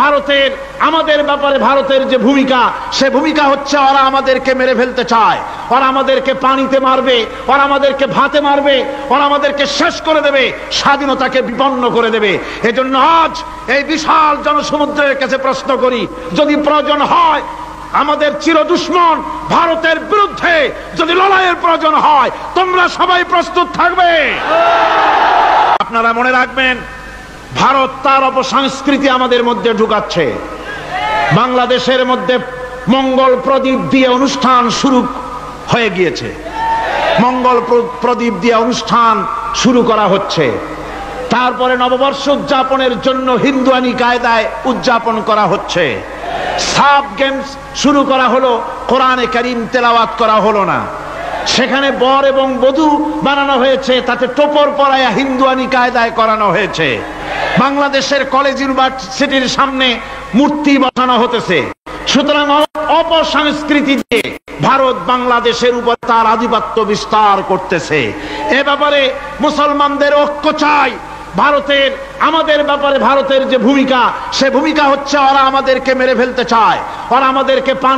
ভারতের আমাদের ব্যাপারে ভারতের যে ভূমিকা, সে ভূমিকা হচ্ছে ওরা আমাদেরকে মেরে ফেলতে চায়, ওরা আমাদেরকে পানিতে মারবে, ওরা আমাদেরকে ভাতে মারবে, ওরা আমাদেরকে শেষ করে দেবে, স্বাধীনতাকে বিপন্ন করে দেবে। এজন্য আজ এই বিশাল জনসমুদ্রের কাছে প্রশ্ন করি, যদি প্রয়োজন হয় আমাদের চির দুশ্মন ভারতের বিরুদ্ধে যদি লড়াইয়ের প্রয়োজন হয়, তোমরা সবাই প্রস্তুত থাকবে। আপনারা মনে রাখবেন, ভারত তার অপসংস্কৃতি আমাদের মধ্যে ঢুকাচ্ছে। বাংলাদেশের মধ্যে মঙ্গল প্রদীপ দিয়ে অনুষ্ঠান শুরু হয়ে গিয়েছে, মঙ্গল প্রদীপ দিয়ে অনুষ্ঠান শুরু করা হচ্ছে। তারপরে নববর্ষ উদযাপনের জন্য হিন্দুয়ানি কায়দায় উদযাপন করা হচ্ছে। সাব গেমস শুরু করা হলো, কোরআনে কারীম তেলাওয়াত করা হলো না। সেখানে বর এবং বধূ বানানো হয়েছে, তাতে টোপর পরায়া হিন্দুয়ানি কায়দায় করানো হয়েছে। বাংলাদেশের কলেজ ইউনিভার্সিটির সামনে মূর্তি বসানো হতেছে। সুতরাং অপসংস্কৃতি দিয়ে ভারত বাংলাদেশের উপর তার আধিপত্য বিস্তার করতেছে। এ ব্যাপারে মুসলমানদের ঐক্য চাই। ভারতের আমাদের ব্যাপারে ভারতের যে ভূমিকা, সে ভূমিকা হচ্ছে ওরা আমাদেরকে মেরে ফেলতে চায়, ওরা আমাদেরকে